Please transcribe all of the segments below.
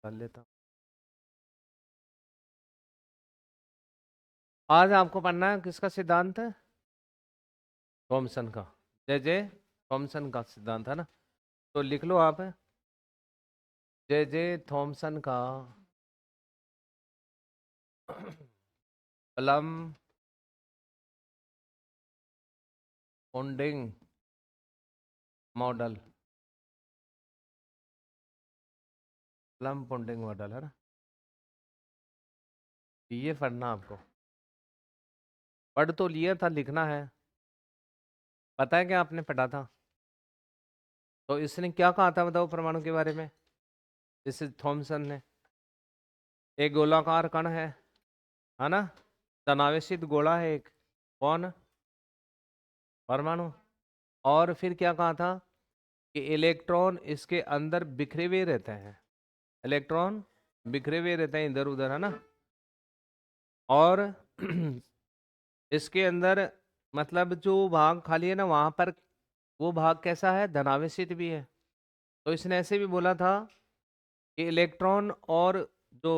कर लेता हूँ। आज आपको पढ़ना है किसका सिद्धांत है? थॉमसन का। जे जे थॉमसन का सिद्धांत है ना। तो लिख लो आप, जे जे थॉमसन का plum pudding model. Plum pudding model है ना, ये पढ़ना आपको। पढ़ तो लिया था, लिखना है। पता है क्या आपने पढ़ा था? तो इसने क्या कहा था बताओ परमाणु के बारे में? इस थॉमसन ने, एक गोलाकार कण है ना, तनावेशित गोला है एक। कौन? परमाणु। और फिर क्या कहा था कि इलेक्ट्रॉन इसके अंदर बिखरे हुए रहते हैं। इलेक्ट्रॉन बिखरे हुए रहते हैं इधर उधर, है ना। और इसके अंदर मतलब जो भाग खाली है ना, वहां पर वो भाग कैसा है? धनावेशित भी है। तो इसने ऐसे भी बोला था कि इलेक्ट्रॉन और जो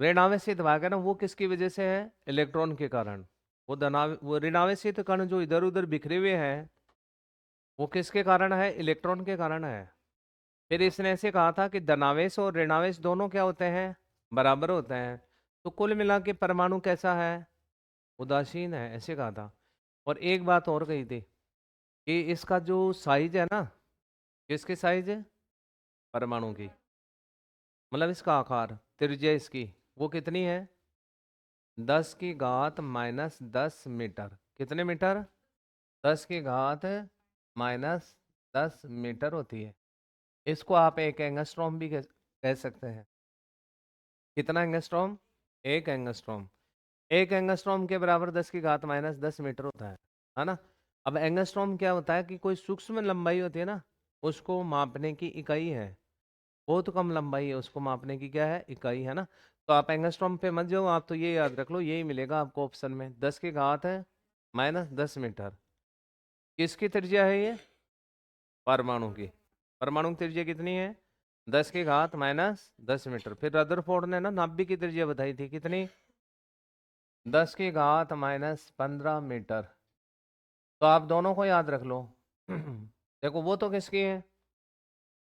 ऋणावेशित भाग है ना, वो किसकी वजह से है? इलेक्ट्रॉन के कारण। वो ऋणावेशित कण जो इधर उधर बिखरे हुए हैं, वो किसके कारण है? इलेक्ट्रॉन के कारण है। फिर इसने ऐसे कहा था कि धनावेश और ऋणावेश दोनों क्या होते हैं? बराबर होते हैं। तो कुल मिला के परमाणु कैसा है? उदासीन है, ऐसे कहा था। और एक बात और कही थी कि इसका जो साइज है ना, किसकी साइज है? परमाणु की। मतलब इसका आकार, त्रिज्या इसकी, वो कितनी है? 10⁻⁻10 कितने मीटर? 10⁻⁻10 मीटर होती है। इसको आप एक एंगस्ट्रॉम भी कह सकते हैं। कितना एंगस्ट्रॉम? एक एंगस्ट्रॉम। एक एंगस्ट्रॉम के बराबर 10⁻⁻10 मीटर होता है ना। अब एंगस्ट्रॉम क्या होता है कि कोई सूक्ष्म लंबाई होती है ना, उसको मापने की इकाई है। बहुत कम लंबाई है, उसको मापने की क्या है? इकाई, है ना। तो आप एंगस्ट्रॉम पे मत जाओ, आप तो ये याद रख लो, यही मिलेगा आपको ऑप्शन में, 10⁻⁻10 मीटर। किसकी त्रिज्या है ये? परमाणु की। परमाणु की त्रिज्या कितनी है? 10⁻⁻10 मीटर। फिर रदरफोर्ड ने ना नाभिक की त्रिज्या बताई थी, कितनी? 10⁻15 मीटर। तो आप दोनों को याद रख लो। देखो वो तो किसकी है?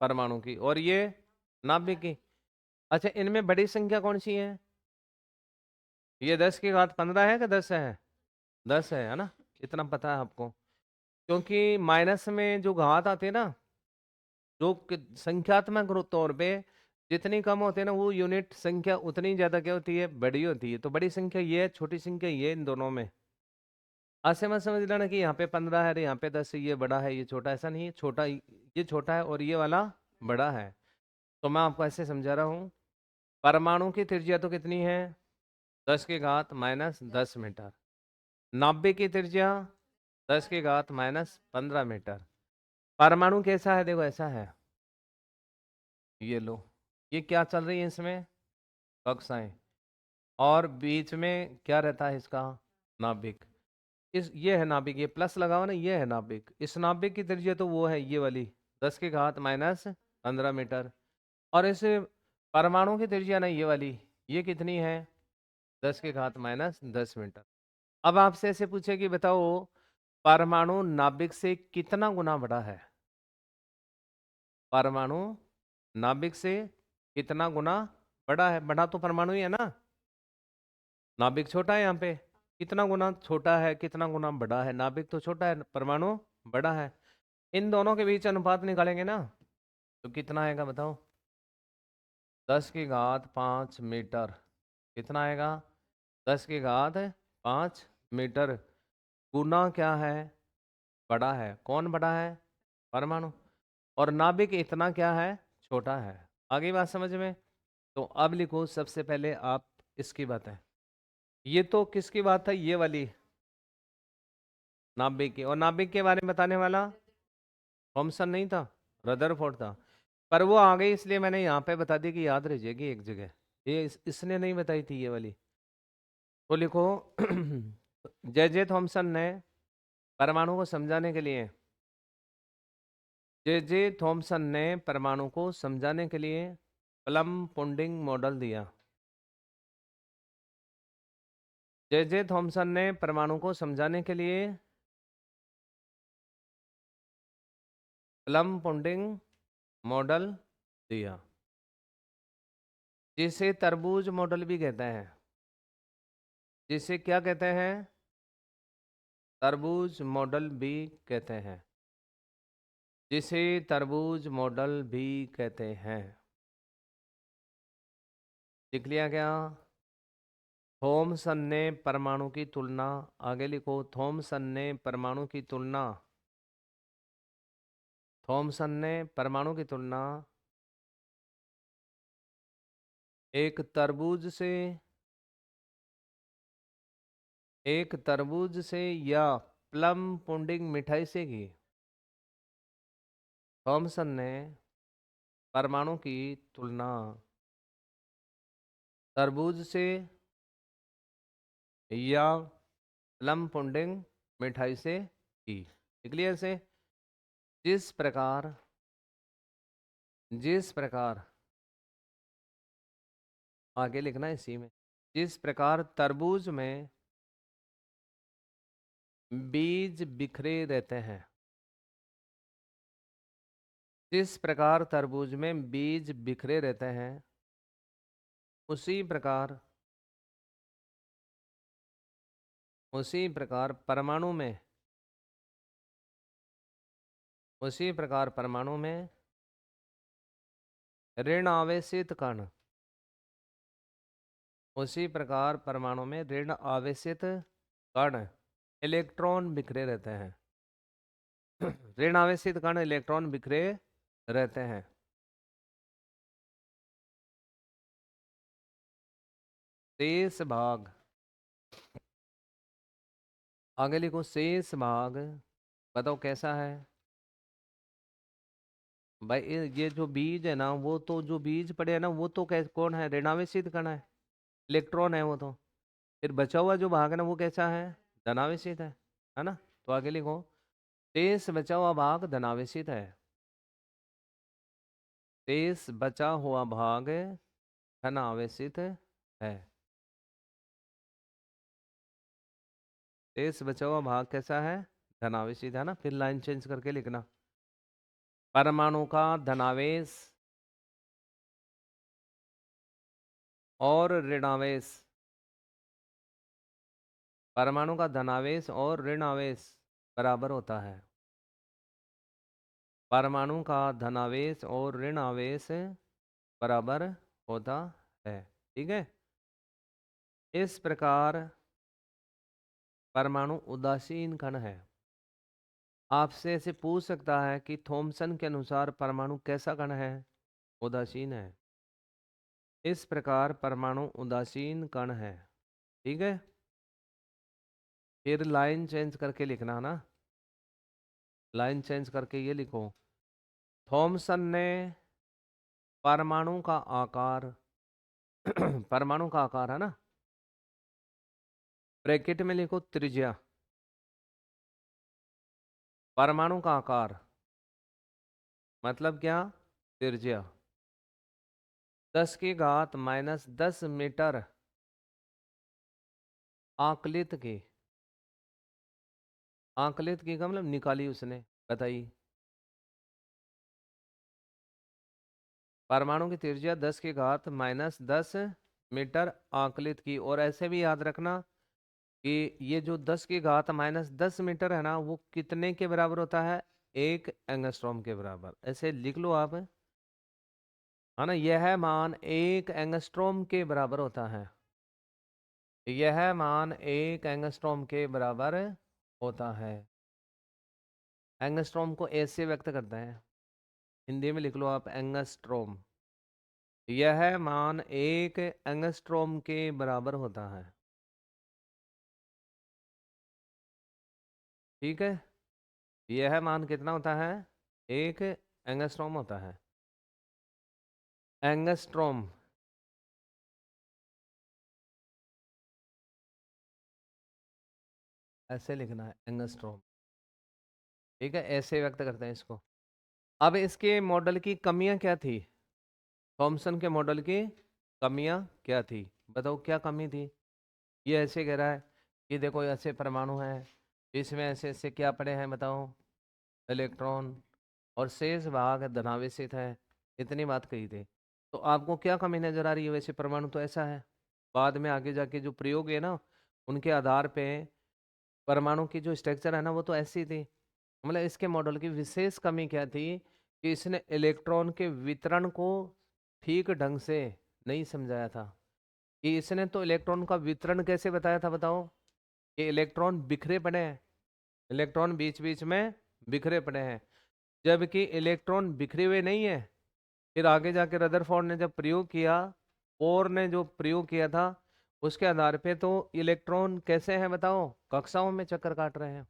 परमाणु की। और ये नाभिक की। अच्छा, इनमें बड़ी संख्या कौन सी है? ये 10⁻15 है कि 10 है? 10 है ना। इतना पता है आपको। क्योंकि माइनस में जो घात आते हैं ना, जो संख्यात्मक तौर पे जितनी कम होते हैं ना, वो यूनिट संख्या उतनी ज्यादा क्या होती है? बड़ी होती है। तो बड़ी संख्या ये है, छोटी संख्या ये है, इन दोनों में। ऐसे मत समझ लेना कि यहाँ पे 15 है, यहाँ पे 10 है, ये बड़ा है ये छोटा, ऐसा नहीं है। छोटा ये छोटा है और ये वाला बड़ा है। तो मैं आपको ऐसे समझा रहा हूँ। परमाणु की त्रिज्या तो कितनी है? 10⁻⁻10 मीटर। नाभिक की त्रिज्या 10⁻⁻15 मीटर। परमाणु कैसा है? देखो ऐसा है, ये लो, ये क्या चल रही है इसमें? कक्षाएं। और बीच में क्या रहता है इसका? नाभिक। इस ये है नाभिक, ये प्लस लगा हुआ ना, ये है नाभिक। इस नाभिक की त्रिज्या तो वो है ये वाली, 10⁻⁻15 मीटर। और इस परमाणु की त्रिज्या ना ये वाली, ये कितनी है? 10⁻⁻10 मीटर। अब आपसे ऐसे पूछे कि बताओ परमाणु नाभिक से कितना गुना बड़ा है? परमाणु नाभिक से कितना गुना बड़ा है? बड़ा तो परमाणु ही है ना। नाभिक छोटा है यहाँ पे। कितना गुना छोटा है, कितना गुना बड़ा है? नाभिक तो छोटा है, परमाणु बड़ा है। इन दोनों के बीच अनुपात निकालेंगे ना, तो कितना आएगा बताओ? 10⁻5 मीटर। कितना आएगा? 10⁻5 मीटर। गुना क्या है? बड़ा है। कौन बड़ा है? परमाणु। और नाभिक इतना क्या है? छोटा है। आगे बात समझ में? तो अब लिखो सबसे पहले आप इसकी बात है। ये तो किसकी बात है? ये वाली नाभिक की। और नाभिक के बारे में बताने वाला थॉमसन नहीं था, रदरफोर्ड था। पर वो आ गई इसलिए मैंने यहाँ पे बता दी कि याद रह जाएगी एक जगह। ये इसने नहीं बताई थी ये वाली। तो लिखो जे जे थॉमसन ने परमाणु को समझाने के लिए, जे जे थॉमसन ने परमाणु को समझाने के लिए प्लम पुडिंग मॉडल दिया। जे थॉमसन ने परमाणु को समझाने के लिए प्लम पुडिंग मॉडल दिया, जिसे तरबूज मॉडल भी कहते हैं। जिसे क्या कहते हैं? तरबूज मॉडल भी कहते हैं। जिसे तरबूज मॉडल भी कहते हैं। लिख लिया क्या? थॉमसन ने परमाणु की तुलना, आगे लिखो, थॉमसन ने परमाणु की तुलना, थॉमसन ने परमाणु की तुलना एक तरबूज से, एक तरबूज से या प्लम पुडिंग मिठाई से की। थॉमसन ने परमाणु की तुलना तरबूज से या प्लम पुडिंग मिठाई से की। क्लियर से? जिस प्रकार, जिस प्रकार, आगे लिखना है इसी में, जिस प्रकार तरबूज में बीज बिखरे रहते हैं, जिस प्रकार तरबूज में बीज बिखरे रहते हैं, उसी प्रकार, उसी प्रकार परमाणु में, उसी प्रकार परमाणु में ऋण आवेशित कण, उसी प्रकार परमाणु में ऋण आवेशित कण इलेक्ट्रॉन बिखरे रहते हैं। ऋण आवेशित कण इलेक्ट्रॉन बिखरे रहते हैं। शेष भाग, आगे लिखो, शेष भाग बताओ कैसा है? भाई ये जो बीज है ना, वो तो जो बीज पड़े हैं ना, वो तो कौन है? ऋणावेशित कण है, इलेक्ट्रॉन है वो तो। फिर बचा हुआ जो भाग है ना, वो कैसा है? धनावेशित है ना? तो आगे लिखो, शेष बचा हुआ भाग धनावेशित है। शेष बचा हुआ भाग धनावेशित है। शेष बचा हुआ भाग कैसा है? धनावेशित है ना? फिर लाइन चेंज करके लिखना, परमाणु का धनावेश और ऋणावेश, परमाणु का धनावेश और ऋणावेश बराबर होता है। परमाणु का धनावेश और ऋण आवेश बराबर होता है। ठीक है? इस प्रकार परमाणु उदासीन कण है। आपसे ऐसे पूछ सकता है कि थॉमसन के अनुसार परमाणु कैसा कण है? उदासीन है। इस प्रकार परमाणु उदासीन कण है। ठीक है? फिर लाइन चेंज करके लिखना ना, लाइन चेंज करके ये लिखो, थॉमसन ने परमाणु का आकार परमाणु का आकार है ना, ब्रैकेट में लिखो त्रिज्या, परमाणु का आकार मतलब क्या? त्रिज्या 10⁻⁻10 मीटर आकलित की, आकलित की का मतलब निकाली उसने, बताइए। परमाणु की त्रिज्या 10⁻⁻10 मीटर आकलित की। और ऐसे भी याद रखना कि ये जो 10⁻⁻10 मीटर है ना, वो कितने के बराबर होता है? 1 एंगस्ट्रॉम के बराबर। ऐसे लिख लो आप, है ना? यह मान 1 एंगस्ट्रॉम के बराबर होता है। यह मान 1 एंगस्ट्रॉम के बराबर होता है। एंगस्ट्रॉम को ऐसे व्यक्त करते हैं, हिंदी में लिख लो आप, एंगस्ट्रॉम। यह मान 1 एंगस्ट्रॉम के बराबर होता है। ठीक है? यह मान कितना होता है? 1 एंगस्ट्रॉम होता है। एंगस्ट्रॉम, ऐसे लिखना है, एंगस्ट्रॉम। ठीक है? ऐसे व्यक्त करते हैं इसको। अब इसके मॉडल की कमियां क्या थी? थॉमसन के मॉडल की कमियां क्या थी? बताओ क्या कमी थी? ये ऐसे कह रहा है कि देखो ऐसे परमाणु हैं, इसमें ऐसे ऐसे क्या पड़े हैं बताओ, इलेक्ट्रॉन, और शेष भाग धनावेशित है। इतनी बात कही थी। तो आपको क्या कमी नजर आ रही है? वैसे परमाणु तो ऐसा है, बाद में आगे जाके जो प्रयोग है ना, उनके आधार पे परमाणु की जो स्ट्रक्चर है ना वो तो ऐसी थी। मतलब इसके मॉडल की विशेष कमी क्या थी कि इसने इलेक्ट्रॉन के वितरण को ठीक ढंग से नहीं समझाया था। कि इसने तो इलेक्ट्रॉन का वितरण कैसे बताया था बताओ, कि इलेक्ट्रॉन बिखरे पड़े हैं, इलेक्ट्रॉन बीच बीच में बिखरे पड़े हैं, जबकि इलेक्ट्रॉन बिखरे हुए नहीं है। फिर आगे जाके रदरफोर्ड ने जब प्रयोग किया, बोर ने जो प्रयोग किया था, उसके आधार पे तो इलेक्ट्रॉन कैसे हैं बताओ, कक्षाओं में चक्कर काट रहे हैं।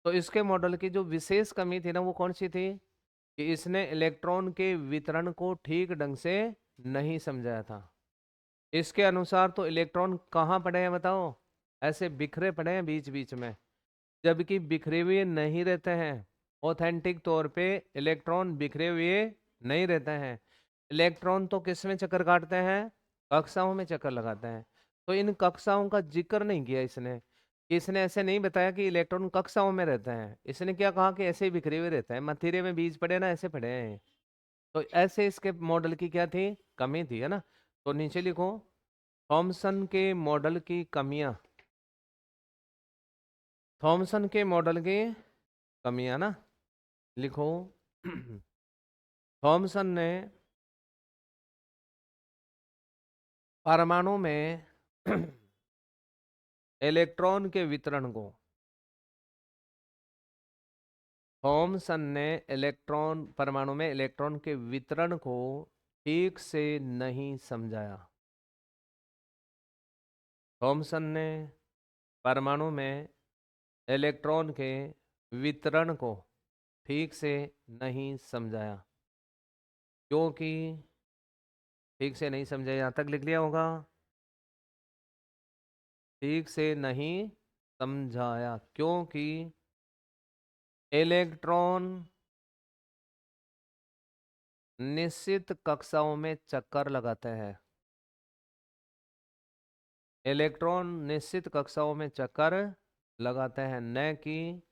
तो इसके मॉडल की जो विशेष कमी थी ना वो कौन सी थी, कि इसने इलेक्ट्रॉन के वितरण को ठीक ढंग से नहीं समझाया था। इसके अनुसार तो इलेक्ट्रॉन कहाँ पड़े हैं बताओ, ऐसे बिखरे पड़े हैं बीच बीच में, जबकि बिखरे हुए नहीं रहते हैं। ऑथेंटिक तौर पे इलेक्ट्रॉन बिखरे हुए नहीं रहते हैं। इलेक्ट्रॉन तो किस में चक्कर काटते हैं, कक्षाओं में चक्कर लगाते हैं। तो इन कक्षाओं का जिक्र नहीं किया इसने। इसने ऐसे नहीं बताया कि इलेक्ट्रॉन कक्षाओं में रहते हैं, इसने क्या कहा कि ऐसे ही बिखरे हुए रहते हैं, मथुरे में बीज पड़े ना ऐसे पड़े हैं। तो ऐसे इसके मॉडल की क्या थी, कमी थी, है ना। तो नीचे लिखो थॉमसन के मॉडल की कमियां, थॉमसन के मॉडल की कमियां ना लिखो। थॉमसन ने परमाणु में इलेक्ट्रॉन के वितरण को, थॉमसन ने इलेक्ट्रॉन परमाणु में इलेक्ट्रॉन के वितरण को ठीक से नहीं समझाया। थॉमसन ने परमाणु में इलेक्ट्रॉन के वितरण को ठीक से नहीं समझाया, क्योंकि ठीक से नहीं समझाया, यहाँ तक लिख लिया होगा, ठीक से नहीं समझाया क्योंकि इलेक्ट्रॉन निश्चित कक्षाओं में चक्कर लगाते हैं, इलेक्ट्रॉन निश्चित कक्षाओं में चक्कर लगाते हैं, न कि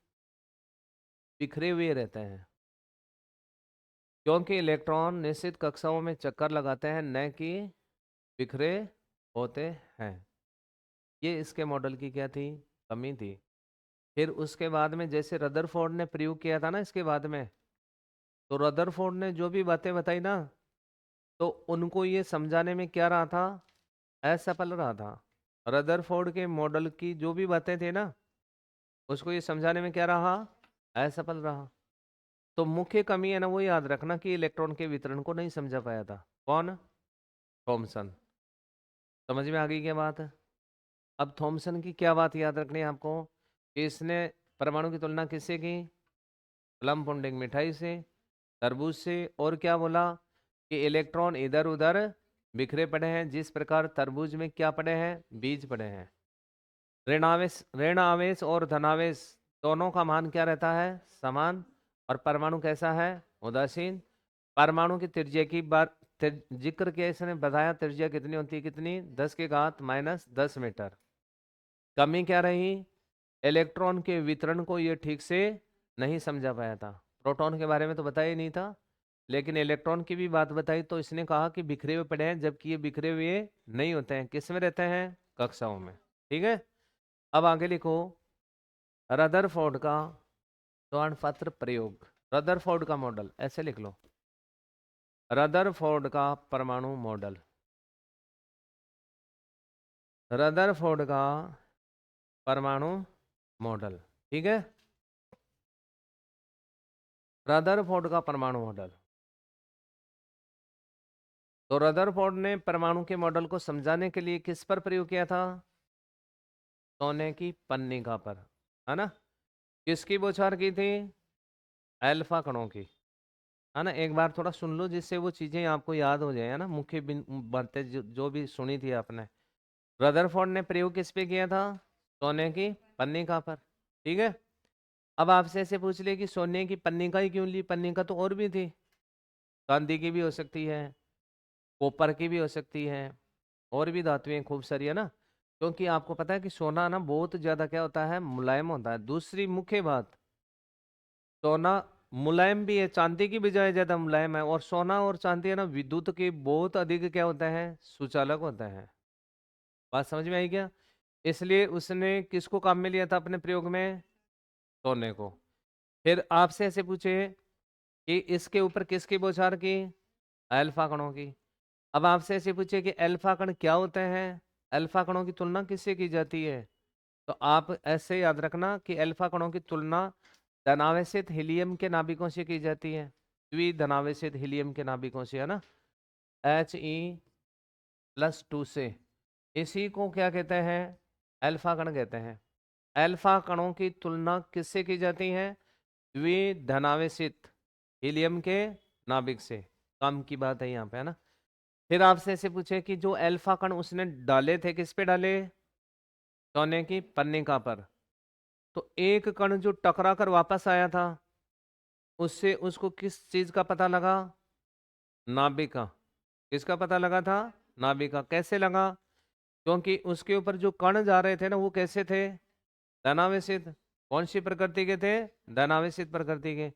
बिखरे हुए रहते हैं। क्योंकि इलेक्ट्रॉन निश्चित कक्षाओं में चक्कर लगाते हैं, न कि बिखरे होते हैं। ये इसके मॉडल की क्या थी, कमी थी। फिर उसके बाद में जैसे रदरफोर्ड ने प्रयोग किया था ना इसके बाद में, तो रदरफोर्ड ने जो भी बातें बताई ना, तो उनको ये समझाने में क्या रहा था, असफल रहा था। रदरफोर्ड के मॉडल की जो भी बातें थे ना, उसको ये समझाने में क्या रहा, असफल रहा। तो मुख्य कमी है ना वो याद रखना कि इलेक्ट्रॉन के वितरण को नहीं समझा पाया था। कौन, थॉमसन। समझ में आ गई क्या बात? अब थॉमसन की क्या बात याद रखनी है आपको, कि इसने परमाणु की तुलना किससे की, प्लम पुडिंग मिठाई से, तरबूज से, और क्या बोला कि इलेक्ट्रॉन इधर उधर बिखरे पड़े हैं, जिस प्रकार तरबूज में क्या पड़े हैं, बीज पड़े हैं। ऋण आवेश और धनावेश दोनों का मान क्या रहता है, समान। और परमाणु कैसा है, उदासीन। परमाणु की त्रिज्या की बात जिक्र किया इसने, बताया त्रिज्या कितनी होती है, कितनी, 10⁻⁻10 मीटर। कमी क्या रही, इलेक्ट्रॉन के वितरण को ये ठीक से नहीं समझा पाया था। प्रोटॉन के बारे में तो बताया ही नहीं था, लेकिन इलेक्ट्रॉन की भी बात बताई तो इसने कहा कि बिखरे हुए पड़े हैं, जबकि ये बिखरे हुए नहीं होते हैं। किस में रहते हैं, कक्षाओं में। ठीक है, अब आगे लिखो रदरफोर्ड का प्रमाणपत्र प्रयोग, रदरफोर्ड का मॉडल, ऐसे लिख लो, रदरफोर्ड का परमाणु मॉडल, रदरफोर्ड का परमाणु मॉडल। ठीक है, रदरफोर्ड का परमाणु मॉडल। तो रदरफोर्ड ने परमाणु के मॉडल को समझाने के लिए किस पर प्रयोग किया था, सोने की पन्निका पर, है ना। किसकी बौछार की थी, अल्फा कणों की, है ना। एक बार थोड़ा सुन लो जिससे वो चीजें आपको याद हो जाए, है ना, मुख्य बातें जो भी सुनी थी आपने। रदरफोर्ड ने प्रयोग किस पे किया था, सोने की पन्निका पर। ठीक है, अब आपसे ऐसे पूछ ले कि सोने की पन्निका ही क्यों ली, पन्निका तो और भी थी, चांदी की भी हो सकती है, कॉपर की भी हो सकती है, और भी धातुएं खूब सारी है ना, क्योंकि आपको पता है कि सोना ना बहुत ज्यादा क्या होता है, मुलायम होता है। दूसरी मुख्य बात, सोना मुलायम भी है, चांदी की बजाय ज्यादा मुलायम है। और सोना और चांदी है ना, विद्युत के बहुत अधिक क्या होता है, सुचालक होता है। बात समझ में आई क्या? इसलिए उसने किसको काम में लिया था अपने प्रयोग में? सोने को। फिर आपसे ऐसे पूछे कि इसके ऊपर किसकी बौछार की? अल्फा कणों की। अब आपसे ऐसे पूछे कि अल्फा कण क्या होते हैं, अल्फा कणों की तुलना किससे की जाती है? तो आप ऐसे याद रखना कि अल्फा कणों की तुलना धनावेशित हीलियम के नाभिकों से की जाती है, द्विधनावेशित हीलियम के नाभिकों से, है ना, He+2 से। इसी को क्या कहते हैं? अल्फा कण कहते हैं। अल्फा कणों की तुलना किससे की जाती है? द्विधनावेशित हीलियम के नाभिक से। काम की बात है यहाँ पे, है ना। फिर आपसे ऐसे पूछे कि जो अल्फा कण उसने डाले थे, किस पे डाले? सोने की पन्निका पर। तो एक कण जो टकरा कर वापस आया था, उससे उसको किस चीज का पता लगा? नाभिक का। किसका पता लगा था? नाभिक का। कैसे लगा? क्योंकि उसके ऊपर जो कण जा रहे थे ना, वो कैसे थे? धनावेशित। कौन सी प्रकृति के थे? धनावेशित प्रकृति के।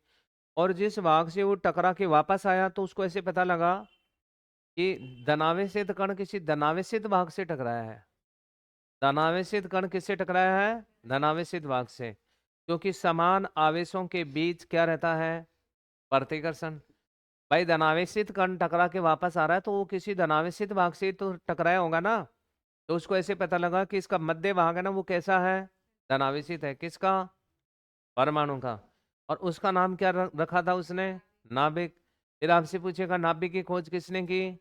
और जिस भाग से वो टकरा के वापस आया, तो उसको ऐसे पता लगा कि धनावेशित कण किसी धनावेशित भाग से टकराया है। धनावेशित कण किससे टकराया है? धनावेशित भाग से। क्योंकि समान आवेशों के बीच क्या रहता है? प्रतिकर्षण। भाई धनावेशित कण टकरा के वापस आ रहा है, तो वो किसी धनावेशित भाग से तो टकराया होगा ना। तो उसको ऐसे पता लगा कि इसका मध्य भाग है ना, वो कैसा है? धनावेशित है। किसका? परमाणु का। और उसका नाम क्या रखा था उसने? नाभिक। फिर आपसे पूछेगा नाभिक की खोज किसने की?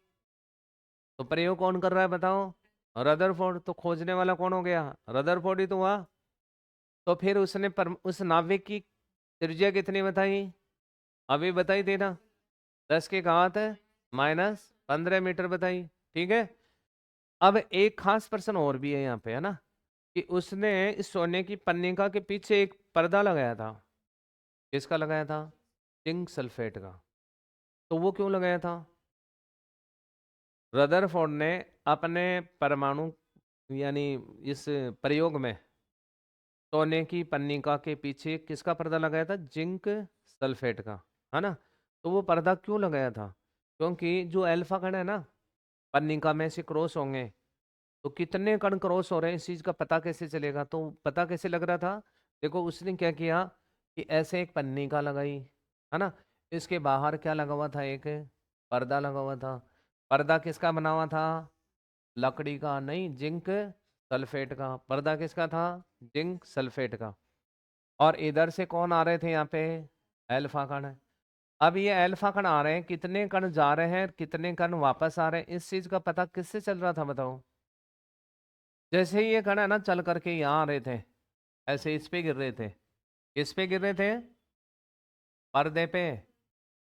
तो प्रयोग कौन कर रहा है बताओ? रदरफोर्ड। तो खोजने वाला कौन हो गया? रदरफोर्ड ही तो हुआ। तो फिर उसने उस नाभिक की त्रिज्या कितनी बताई? अभी बताई थी ना, 10 की घात -15 मीटर बताई। ठीक है। अब एक खास पर्सन और भी है यहाँ पे, है ना, कि उसने इस सोने की पन्निका के पीछे एक पर्दा लगाया था। किसका लगाया था? जिंक सल्फेट का। तो वो क्यों लगाया था? रदरफोर्ड ने अपने परमाणु यानी इस प्रयोग में सोने की पन्निका के पीछे किसका पर्दा लगाया था? जिंक सल्फेट का, है ना। तो वो पर्दा क्यों लगाया था? क्योंकि जो अल्फा कण है ना, पन्निका में से क्रॉस होंगे, तो कितने कण क्रॉस हो रहे हैं इस चीज का पता कैसे चलेगा? तो पता कैसे लग रहा था? देखो उसने क्या किया कि ऐसे एक पन्निका लगाई, है ना, इसके बाहर क्या लगा हुआ था? एक पर्दा लगा हुआ था। पर्दा किसका बना हुआ था? लकड़ी का नहीं, जिंक सल्फेट का। पर्दा किसका था? जिंक सल्फेट का। और इधर से कौन आ रहे थे यहाँ पे? अल्फा कण। अब ये अल्फा कण आ रहे हैं, कितने कण जा रहे हैं, कितने कण वापस आ रहे हैं, इस चीज का पता किससे चल रहा था बताओ? जैसे ही ये कण है ना चल करके यहाँ आ रहे थे, ऐसे इस पे गिर रहे थे। किस पे गिर रहे थे? पर्दे पे।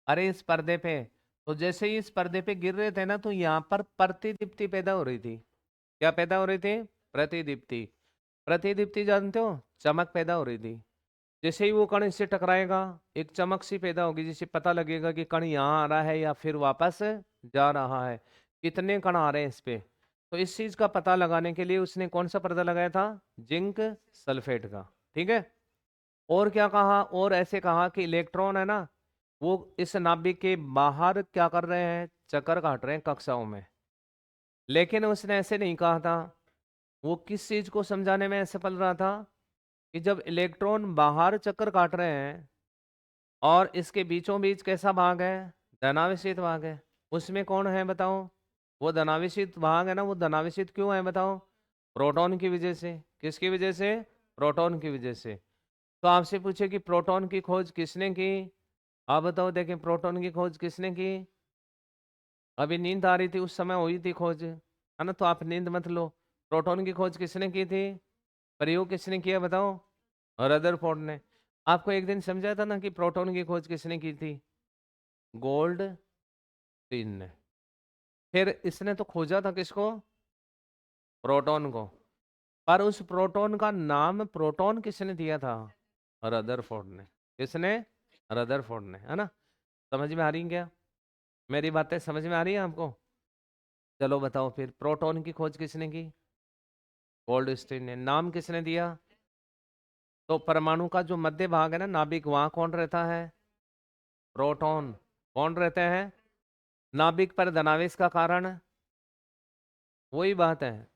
अरे इस पर्दे पे। तो जैसे ही इस पर्दे पे गिर रहे थे ना, तो यहाँ पर प्रतिदीप्ति पैदा हो रही थी। क्या पैदा हो रही थी? प्रतिदीप्ति। प्रतिदीप्ति जानते हो? चमक पैदा हो रही थी। जैसे ही वो कण इससे टकराएगा, एक चमक सी पैदा होगी, जिससे पता लगेगा कि कण यहाँ आ रहा है या फिर वापस जा रहा है, कितने कण आ रहे हैं इस पे। तो इस चीज का पता लगाने के लिए उसने कौन सा पर्दा लगाया था? जिंक सल्फेट का। ठीक है। और क्या कहा? और ऐसे कहा कि इलेक्ट्रॉन है ना, वो इस नाभिक के बाहर क्या कर रहे हैं? चक्कर काट रहे हैं कक्षाओं में। लेकिन उसने ऐसे नहीं कहा था। वो किस चीज को समझाने में सफल रहा था? कि जब इलेक्ट्रॉन बाहर चक्कर काट रहे हैं और इसके बीचों बीच कैसा भाग है? धनावेशित भाग है। उसमें कौन है बताओ? वो धनावेशित भाग है ना, वो धनावेशित क्यों है बताओ? प्रोटॉन की वजह से। किसकी वजह से? प्रोटॉन की वजह से। तो आपसे पूछे कि प्रोटॉन की खोज किसने की? आप बताओ, देखें प्रोटॉन की खोज किसने की? अभी नींद आ रही थी उस समय हुई थी खोज, है ना, तो आप नींद मत लो। प्रोटॉन की खोज किसने की थी? प्रयोग किसने किया बताओ? रदरफोर्ड ने। आपको एक दिन समझा था ना कि प्रोटॉन की खोज किसने की थी? गोल्डस्टीन ने। फिर इसने तो खोजा था किसको? प्रोटॉन को। पर उस प्रोटॉन का नाम प्रोटॉन किसने दिया था? रदरफोर्ड ने। किसने? रदरफोर्ड ने, है ना। समझ में आ रही है क्या? मेरी बातें समझ में आ रही है आपको? चलो बताओ फिर, प्रोटॉन की खोज किसने की? गोल्डस्टीन ने। नाम किसने दिया? तो परमाणु का जो मध्य भाग है ना, नाभिक, वहां कौन रहता है? प्रोटॉन। कौन रहते हैं? नाभिक पर धनावेश का कारण? वही बात है।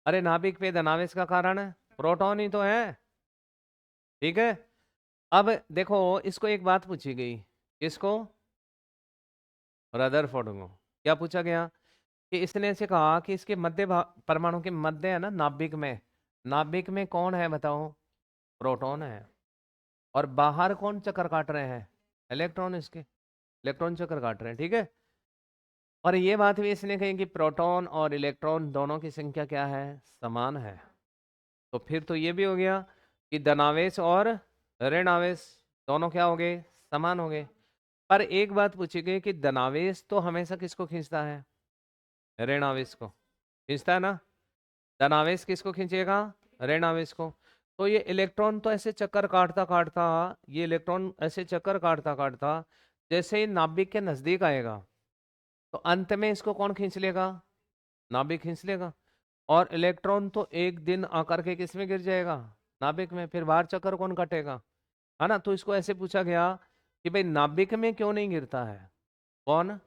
अरे नाभिक पे धनावेश का कारण प्रोटॉन ही तो है। ठीक है। अब देखो, इसको एक बात पूछी गई। किसको? रदरफोर्ड को। क्या पूछा गया? कि इसने ऐसे कहा कि इसके मध्य भाग, परमाणु के मध्य है ना नाभिक में, नाभिक में कौन है बताओ? प्रोटॉन है। और बाहर कौन चक्कर काट रहे हैं? इलेक्ट्रॉन। इसके इलेक्ट्रॉन चक्कर काट रहे हैं। ठीक है। और ये बात भी इसने कही कि प्रोटॉन और इलेक्ट्रॉन दोनों की संख्या क्या है? समान है। तो फिर तो ये भी हो गया कि धनावेश और ऋण आवेश दोनों क्या हो गए? समान हो गए। पर एक बात पूछी गई कि धनावेश तो हमेशा किसको खींचता है? ऋण आवेश को खींचता है ना। धनावेश किसको खींचेगा? ऋण आवेश को। तो ये इलेक्ट्रॉन तो ऐसे चक्कर काटता काटता, ये इलेक्ट्रॉन ऐसे चक्कर काटता काटता जैसे ही नाभिक के नजदीक आएगा, तो अंत में इसको कौन खींच लेगा? नाभिक खींच लेगा। और इलेक्ट्रॉन तो एक दिन आकर के किस में गिर जाएगा? नाभिक में। फिर बाहर चक्कर कौन काटेगा? है ना। तो इसको ऐसे पूछा गया कि भाई नाभिक में क्यों नहीं गिरता है? कौन?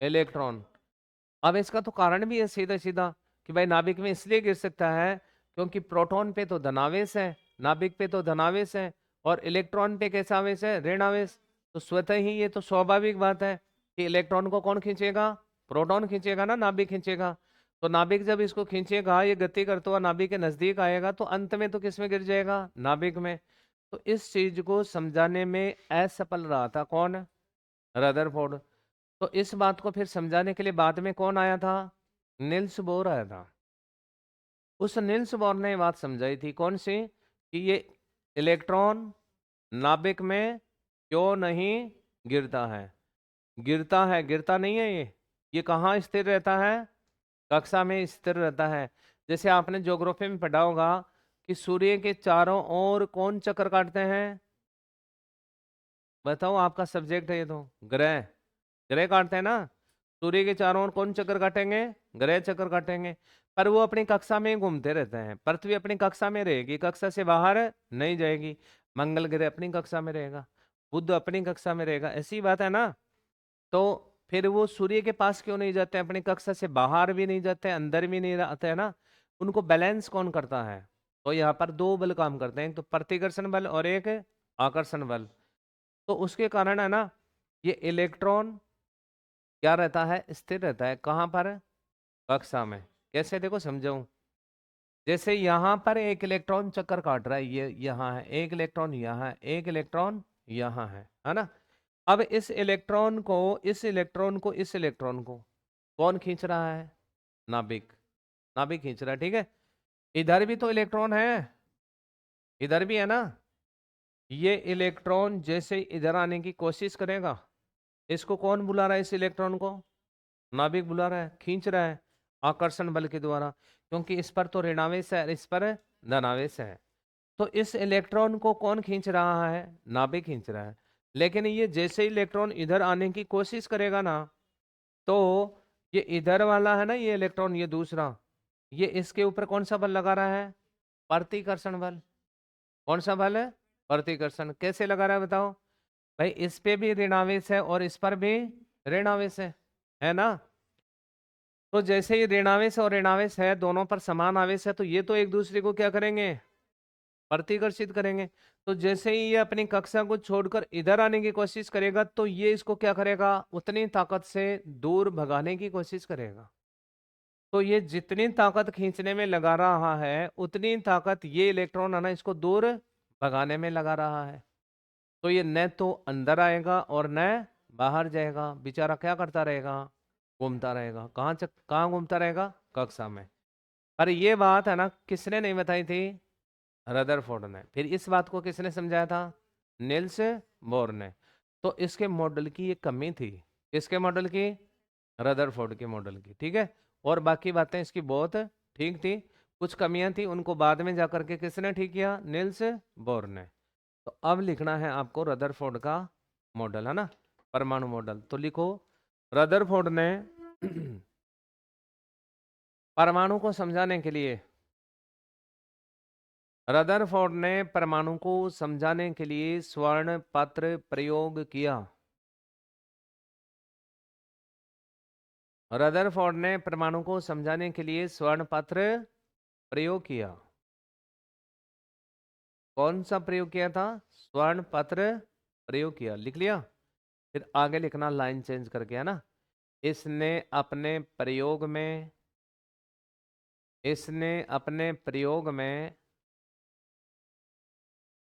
इलेक्ट्रॉन। अब इसका तो कारण भी है सीधा सीधा कि भाई नाभिक में इसलिए गिर सकता है क्योंकि प्रोटॉन पे तो धनावेश है, नाभिक पे तो धनावेश है, और इलेक्ट्रॉन पे कैसा आवेश है? ऋण आवेश। तो स्वतः ही ये तो स्वाभाविक बात है कि इलेक्ट्रॉन को कौन खींचेगा? प्रोटॉन खींचेगा ना, नाभिक खींचेगा। तो नाभिक जब इसको खींचेगा, ये गति करते हुआ नाभिक के नजदीक आएगा, तो अंत में तो किस में गिर जाएगा? नाभिक में। तो इस चीज को समझाने में असफल रहा था कौन? रदरफोर्ड। तो इस बात को फिर समझाने के लिए बाद में कौन आया था? निल्स बोर आया था। उस निल्स बोर ने ये बात समझाई थी, कौन सी? कि ये इलेक्ट्रॉन नाभिक में क्यों नहीं गिरता है? गिरता है, गिरता नहीं है ये कहाँ स्थिर रहता है? कक्षा में स्थिर रहता है। जैसे आपने ज्योग्राफी में पढ़ा होगा कि सूर्य के चारों ओर कौन चक्कर काटते हैं? बताओ, आपका सब्जेक्ट है ये तो। ग्रह। ग्रह काटते हैं ना। सूर्य के चारों ओर कौन चक्कर काटेंगे? ग्रह चक्कर काटेंगे। पर वो अपनी कक्षा में ही घूमते रहते हैं। पृथ्वी अपनी कक्षा में रहेगी, कक्षा से बाहर नहीं जाएगी। मंगल ग्रह अपनी कक्षा में रहेगा, बुध अपनी कक्षा में रहेगा। ऐसी बात है ना। तो फिर वो सूर्य के पास क्यों नहीं जाते? अपनी कक्षा से बाहर भी नहीं जाते, अंदर भी नहीं आते, है ना। उनको बैलेंस कौन करता है? तो यहाँ पर दो बल काम करते हैं, एक तो प्रतिकर्षण बल और एक आकर्षण बल। तो उसके कारण है ना, ये इलेक्ट्रॉन क्या रहता है? स्थिर रहता है। कहाँ पर? कक्षा में। कैसे? देखो समझाऊं। जैसे यहाँ पर एक इलेक्ट्रॉन चक्कर काट रहा है, ये यहाँ है एक इलेक्ट्रॉन, यहाँ है एक इलेक्ट्रॉन, यहाँ है ना। अब इस इलेक्ट्रॉन को, इस इलेक्ट्रॉन को, इस इलेक्ट्रॉन को कौन खींच रहा है? नाभिक। नाभिक खींच रहा है। ठीक है। इधर भी तो इलेक्ट्रॉन है, इधर भी है ना। ये इलेक्ट्रॉन जैसे इधर आने की कोशिश करेगा, इसको कौन बुला रहा है? इस इलेक्ट्रॉन को नाभिक बुला रहा है, खींच रहा है आकर्षण बल के द्वारा, क्योंकि इस पर तो ऋणावेश है, इस पर धनावेश है। तो इस इलेक्ट्रॉन को कौन खींच रहा है? नाभिक खींच रहा है। लेकिन ये जैसे ही इलेक्ट्रॉन इधर आने की कोशिश करेगा ना, तो ये इधर वाला है ना, ये इलेक्ट्रॉन, ये दूसरा, ये इसके ऊपर कौन सा बल लगा रहा है? प्रतिकर्षण बल। कौन सा बल है? प्रतिकर्षण। कैसे लगा रहा है बताओ? भाई इस पे भी ऋणावेश है और इस पर भी ऋणावेश है ना। तो जैसे ही ऋणावेश और ऋणावेश है, दोनों पर समान आवेश है, तो ये तो एक दूसरे को क्या करेंगे? प्रतिकर्षित करेंगे। तो जैसे ही ये अपनी कक्षा को छोड़कर इधर आने की कोशिश करेगा, तो ये इसको क्या करेगा? उतनी ताकत से दूर भगाने की कोशिश करेगा। तो ये जितनी ताकत खींचने में लगा रहा है, उतनी ताकत ये इलेक्ट्रॉन है ना, इसको दूर भगाने में लगा रहा है। तो ये न तो अंदर आएगा और न बाहर जाएगा, बेचारा क्या करता रहेगा? घूमता रहेगा। कहाँ घूमता रहेगा? कक्षा में। पर ये बात है ना, किसने नहीं बताई थी? रदरफोर्ड ने। फिर इस बात को किसने समझाया था? निल्स बोर ने। तो इसके मॉडल की ये कमी थी। किसके मॉडल की? रदरफोर्ड के मॉडल की। ठीक है। और बाकी बातें इसकी बहुत ठीक थी, कुछ कमियां थी, उनको बाद में जाकर के किसने ठीक किया? निल्स बोर ने। तो अब लिखना है आपको रदरफोर्ड का मॉडल, है ना, परमाणु मॉडल। तो लिखो, रदरफोर्ड ने परमाणु को समझाने के लिए, रदरफोर्ड ने परमाणु को समझाने के लिए स्वर्ण पत्र प्रयोग किया। रदरफोर्ड ने परमाणु को समझाने के लिए स्वर्ण पत्र प्रयोग किया। कौन सा प्रयोग किया था? स्वर्ण पत्र प्रयोग किया। लिख लिया? फिर आगे लिखना लाइन चेंज करके, है ना। इसने अपने प्रयोग में, इसने अपने प्रयोग में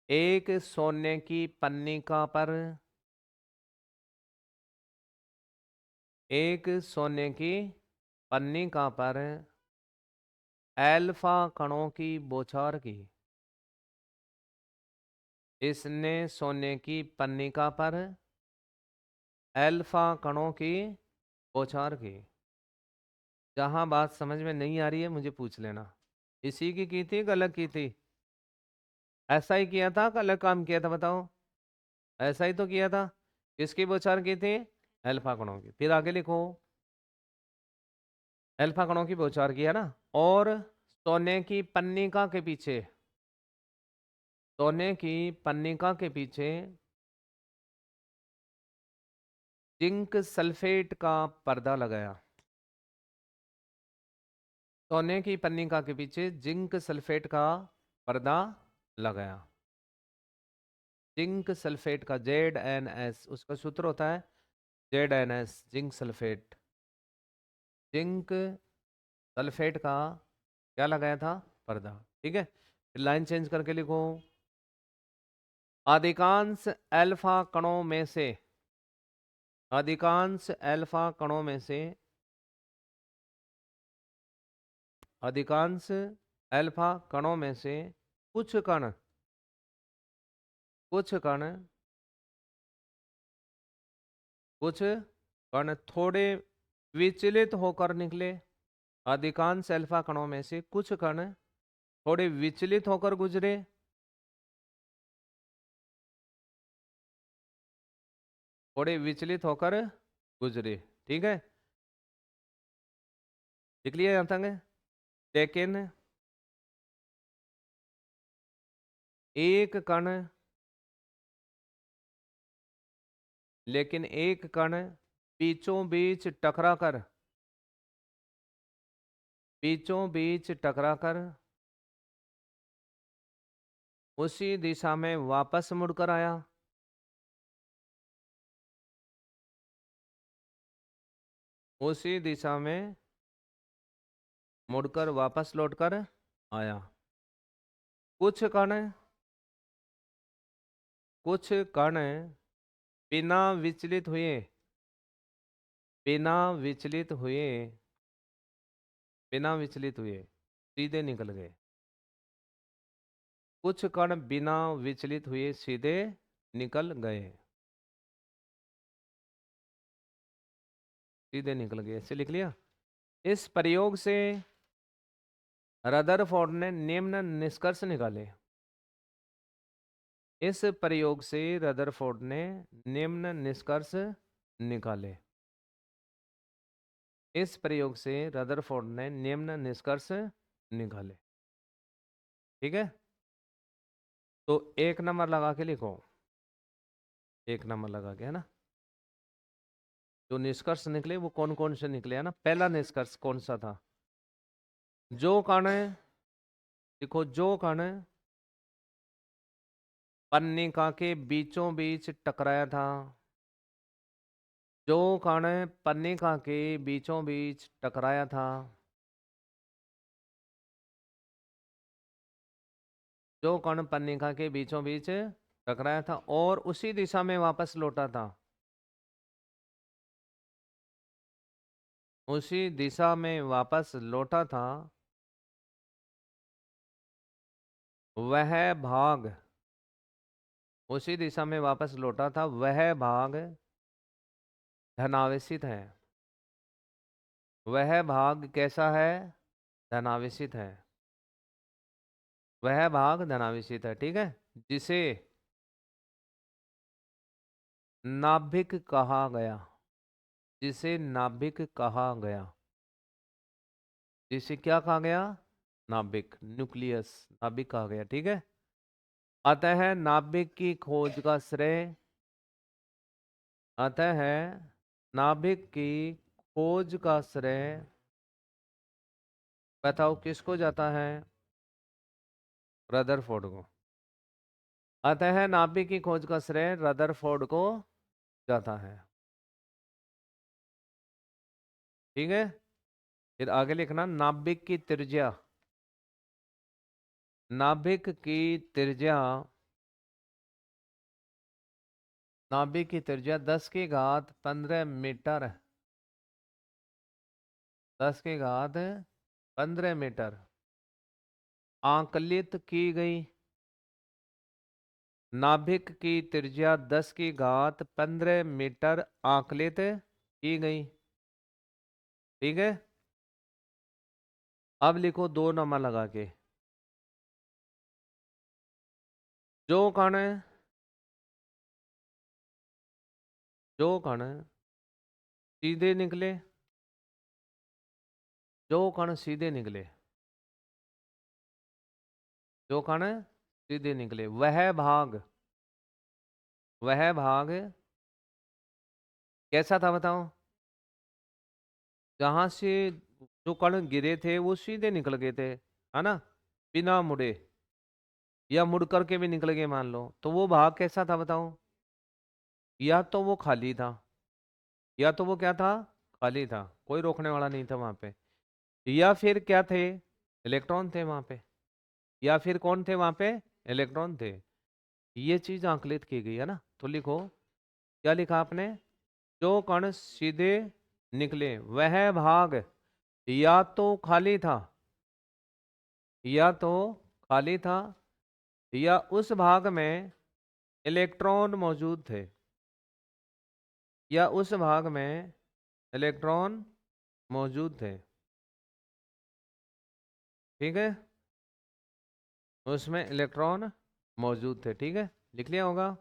एक सोने की पन्निका पर, एक सोने की पन्निका पर अल्फा कणों की बौछार की। इसने सोने की पन्निका पर अल्फा कणों की बौछार की। जहां बात समझ में नहीं आ रही है मुझे पूछ लेना। इसी की थी, गलत की थी? ऐसा ही किया था, अलग काम किया था? बताओ। ऐसा ही तो किया था। किसकी बौछार की थी? अल्फा कणों की। फिर आगे लिखो, अल्फा कणों की बौछार की, है ना। और सोने की पन्निका के पीछे, सोने की पन्निका के पीछे जिंक सल्फेट का पर्दा लगाया। सोने की पन्निका के पीछे जिंक सल्फेट का पर्दा लगाया। जिंक सल्फेट का ZnS, उसका सूत्र होता है ZnS, zinc sulphate. Zinc sulphate का क्या लगाया था? पर्दा। ठीक है, फिर लाइन चेंज करके लिखो, अधिकांश अल्फा कणों में से, अधिकांश अल्फा कणों में से, अधिकांश अल्फा कणों में से कुछ कण, कुछ कण, कुछ कण थोड़े विचलित होकर निकले। अधिकांश अल्फा कणों में से कुछ कण थोड़े विचलित होकर गुजरे। थोड़े विचलित होकर गुजरे। ठीक है, लिख लिया यहां तक? लेकिन एक कण, लेकिन एक कण बीचों बीच टकराकर, बीचों बीच टकराकर उसी दिशा में वापस मुड़कर आया। उसी दिशा में मुड़कर वापस लौटकर आया। कुछ कण, कुछ कण बिना विचलित हुए, बिना विचलित हुए, बिना विचलित हुए सीधे निकल गए। कुछ कण बिना विचलित हुए सीधे निकल गए, सीधे निकल गए। ऐसे लिख लिया। इस प्रयोग से रदरफोर्ड ने निम्न निष्कर्ष निकाले। इस प्रयोग से रदरफोर्ड ने निम्न निष्कर्ष निकाले। इस प्रयोग से रदरफोर्ड ने निम्न निष्कर्ष निकाले। ठीक है, तो 1 नंबर लगा के लिखो, 1 नंबर लगा के, है ना। जो निष्कर्ष निकले वो कौन कौन से निकले, है ना। पहला निष्कर्ष कौन सा था? जो कण, देखो, जो कण पन्निका के बीचों बीच टकराया था, जो कण पन्निका के बीचों बीच टकराया था, जो कण पन्निका के बीचों बीच टकराया था और उसी दिशा में वापस लौटा था, उसी दिशा में वापस लौटा था, वह भाग, उसी दिशा में वापस लौटा था, वह भाग धनावेशित है। वह भाग कैसा है? धनावेशित है। वह भाग धनावेशित है। ठीक है, जिसे नाभिक कहा गया, जिसे नाभिक कहा गया, जिसे क्या कहा गया? नाभिक, न्यूक्लियस, नाभिक कहा गया। ठीक है, अतः नाभिक की खोज का श्रेय, अतः नाभिक की खोज का श्रेय बताओ किसको जाता है? रदरफोर्ड को। अतः नाभिक की खोज का श्रेय रदरफोर्ड को जाता है। ठीक है, फिर आगे लिखना, नाभिक की त्रिज्या, नाभिक की त्रिज्या, नाभिक की त्रिज्या 10⁻15 मीटर, 10⁻15 मीटर आंकलित की गई। नाभिक की त्रिज्या 10⁻15 मीटर आंकलित की गई। ठीक है, अब लिखो 2 नंबर लगा के, जो कण, जो कण सीधे निकले, जो कण सीधे निकले, जो कण सीधे निकले, वह भाग, वह भाग कैसा था बताओ? जहां से जो कण गिरे थे वो सीधे निकल गए थे, है ना, बिना मुड़े, या मुड़ करके भी निकल गए मान लो, तो वो भाग कैसा था बताओ? या तो वो खाली था, या तो वो क्या था? खाली था, कोई रोकने वाला नहीं था वहां पे, या फिर क्या थे? इलेक्ट्रॉन थे वहां पे, या फिर कौन थे वहां पे? इलेक्ट्रॉन थे। ये चीज आंकलित की गई है ना, तो लिखो, क्या लिखा आपने? जो कण सीधे निकले वह भाग या तो खाली था, या तो खाली था, या उस भाग में इलेक्ट्रॉन मौजूद थे, या उस भाग में इलेक्ट्रॉन मौजूद थे। ठीक है, उसमें इलेक्ट्रॉन मौजूद थे। ठीक है, लिख लिया होगा।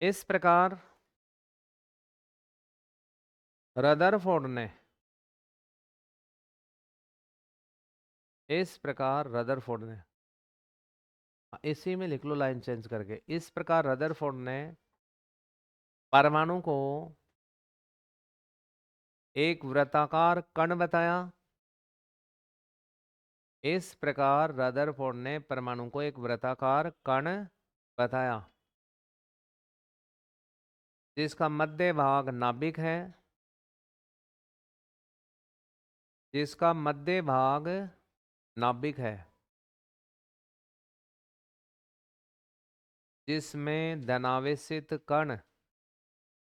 इस प्रकार रदरफोर्ड ने, इस प्रकार रदरफोर्ड ने, इसी में लिख लो लाइन चेंज करके, इस प्रकार रदरफोर्ड ने परमाणु को एक वृत्ताकार कण बताया। इस प्रकार रदरफोर्ड ने परमाणु को एक वृत्ताकार कण बताया, जिसका मध्य भाग नाभिक है, जिसका मध्य भाग नाभिक है, जिसमें धनावेशित कण,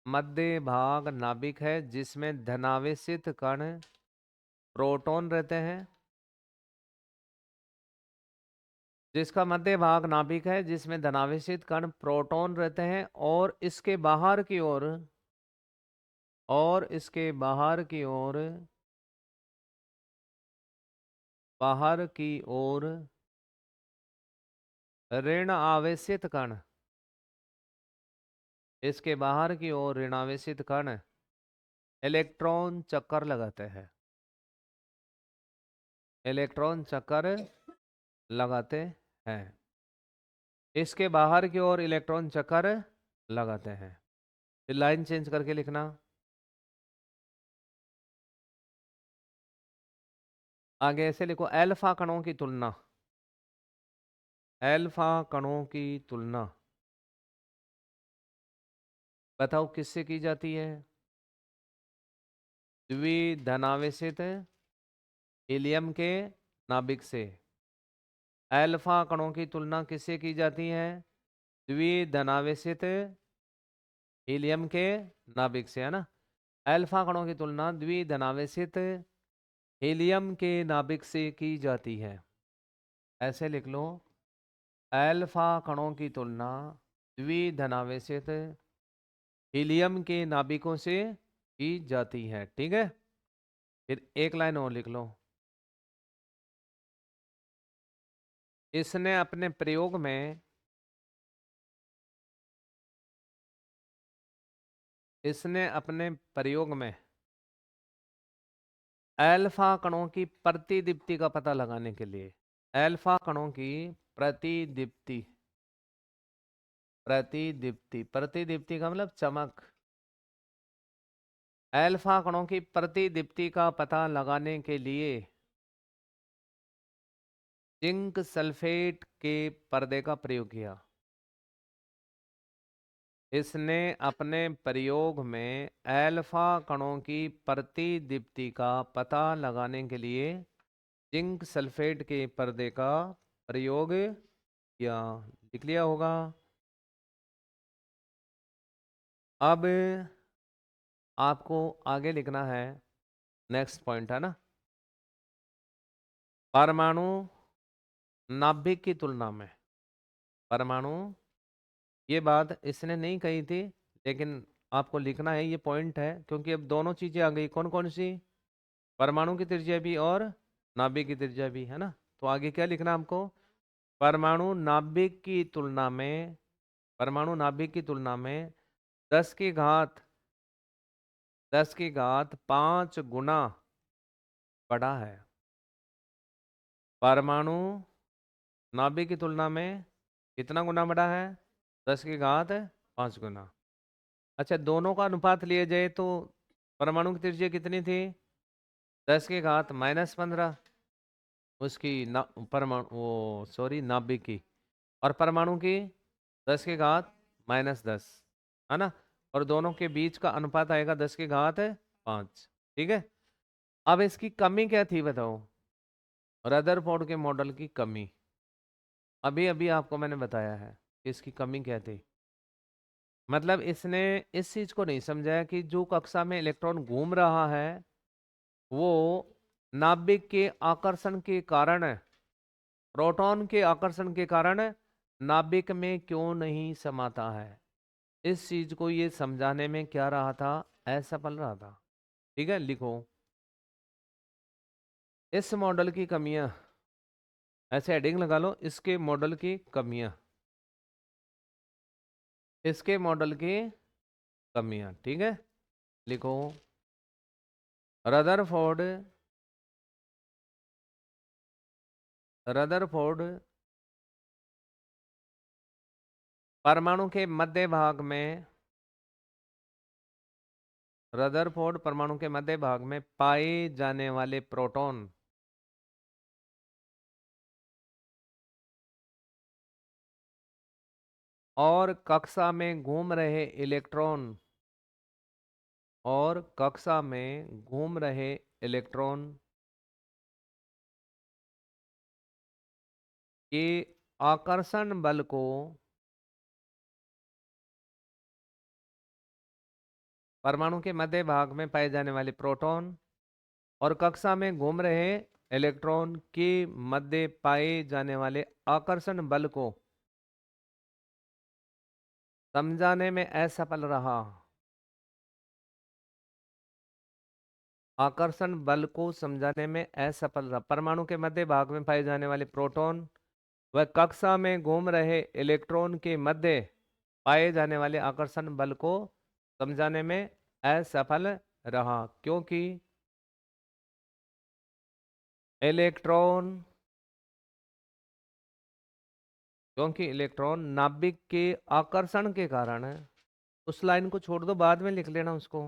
मध्य भाग नाभिक है जिसमें धनावेशित कण प्रोटॉन रहते हैं, जिसका मध्य भाग नाभिक है जिसमें धनावेशित कण प्रोटॉन रहते हैं, और इसके बाहर की ओर, और इसके बाहर की ओर, बाहर की ओर ऋण आवेशित कण, इसके बाहर की ओर ऋणावेशित कण इलेक्ट्रॉन चक्कर लगाते हैं, इलेक्ट्रॉन चक्कर लगाते हैं, इसके बाहर की ओर इलेक्ट्रॉन चक्कर लगाते हैं। फिर लाइन चेंज करके लिखना, आगे ऐसे लिखो, अल्फा कणों की तुलना, अल्फा कणों की तुलना बताओ किससे की जाती है? द्विधनावेशित हीलियम के नाभिक से। अल्फा कणों की तुलना किससे की जाती है? द्विधनावेशित हीलियम के नाभिक से, है ना। अल्फा कणों की तुलना द्विधनावेशित हीलियम के नाभिक से की जाती है। ऐसे लिख लो, अल्फा कणों की तुलना द्विधनावेशित हीलियम के नाभिकों से की जाती है। ठीक है, फिर एक लाइन और लिख लो, इसने अपने प्रयोग में, इसने अपने प्रयोग में अल्फा कणों की प्रतिदीप्ति का पता लगाने के लिए, अल्फा कणों की प्रतिदीप्ति, प्रतिदीप्ति, प्रतिदीप्ति का मतलब चमक, अल्फा कणों की प्रतिदीप्ति का पता लगाने के लिए जिंक सल्फेट के पर्दे का प्रयोग किया। इसने अपने प्रयोग में अल्फा कणों की प्रतिदीप्ति का पता लगाने के लिए जिंक सल्फेट के पर्दे का प्रयोग किया। लिख लिया होगा। अब आपको आगे लिखना है, नेक्स्ट पॉइंट है ना, परमाणु नाभिक की तुलना में, परमाणु, ये बात इसने नहीं कही थी लेकिन आपको लिखना है, ये पॉइंट है, क्योंकि अब दोनों चीजें आ गई। कौन कौन सी? परमाणु की त्रिज्या भी और नाभिक की त्रिज्या भी, है ना। तो आगे क्या लिखना हमको? परमाणु नाभिक की तुलना में, परमाणु नाभिक की तुलना में 10 की घात 5 गुना बड़ा है। परमाणु नाभिक की तुलना में कितना गुना बड़ा है? 10 की घात 5 गुना। अच्छा, दोनों का अनुपात लिए जाए तो परमाणु की त्रिज्या कितनी थी? 10 की घात -15, उसकी ना परमाणु वो सॉरी नाभिक की, और परमाणु की 10 की घात -10, है ना। और दोनों के बीच का अनुपात आएगा 10 की घात 5। ठीक है। अब इसकी कमी क्या थी बताओ? रदरफोर्ड के मॉडल की कमी, अभी अभी आपको मैंने बताया है कि इसकी कमी क्या थी। मतलब इसने इस चीज को नहीं समझाया कि जो कक्षा में इलेक्ट्रॉन घूम रहा है वो नाभिक के आकर्षण के कारण, प्रोटॉन के आकर्षण के कारण नाभिक में क्यों नहीं समाता है। इस चीज को ये समझाने में क्या रहा था? असफल रहा था। ठीक है, लिखो इस मॉडल की कमियां, ऐसे हेडिंग लगा लो, इसके मॉडल की कमियां, इसके मॉडल की कमियां। ठीक है, लिखो रदरफोर्ड, रदरफोर्ड परमाणु के मध्य भाग में, रदरफोर्ड परमाणु के मध्य भाग में पाए जाने वाले प्रोटॉन और कक्षा में घूम रहे इलेक्ट्रॉन, और कक्षा में घूम रहे इलेक्ट्रॉन के आकर्षण बल को, परमाणु के मध्य भाग में पाए जाने वाले प्रोटॉन और कक्षा में घूम रहे इलेक्ट्रॉन के मध्य पाए जाने वाले आकर्षण बल को समझाने में असफल रहा। आकर्षण बल को समझाने में असफल रहा। परमाणु के मध्य भाग में पाए जाने वाले प्रोटॉन व कक्षा में घूम रहे इलेक्ट्रॉन के मध्य पाए जाने वाले आकर्षण बल को समझाने में असफल रहा, क्योंकि इलेक्ट्रॉन, क्योंकि इलेक्ट्रॉन नाभिक के आकर्षण के कारण है। उस लाइन को छोड़ दो, बाद में लिख लेना उसको,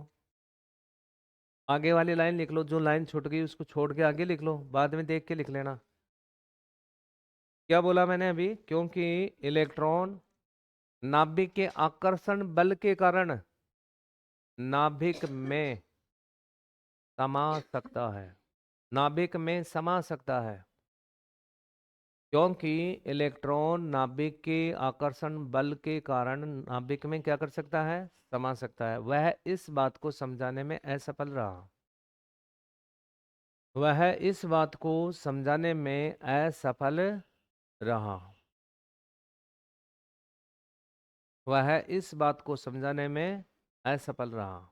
आगे वाली लाइन लिख लो, जो लाइन छूट गई उसको छोड़ के आगे लिख लो, बाद में देख के लिख लेना। क्या बोला मैंने अभी? क्योंकि इलेक्ट्रॉन नाभिक के आकर्षण बल के कारण नाभिक में समा सकता है, नाभिक में समा सकता है, क्योंकि इलेक्ट्रॉन नाभिक के आकर्षण बल के कारण नाभिक में क्या कर सकता है? समा सकता है। वह इस बात को समझाने में असफल रहा, वह इस बात को समझाने में असफल रहा, वह इस बात को समझाने में असफल रहा।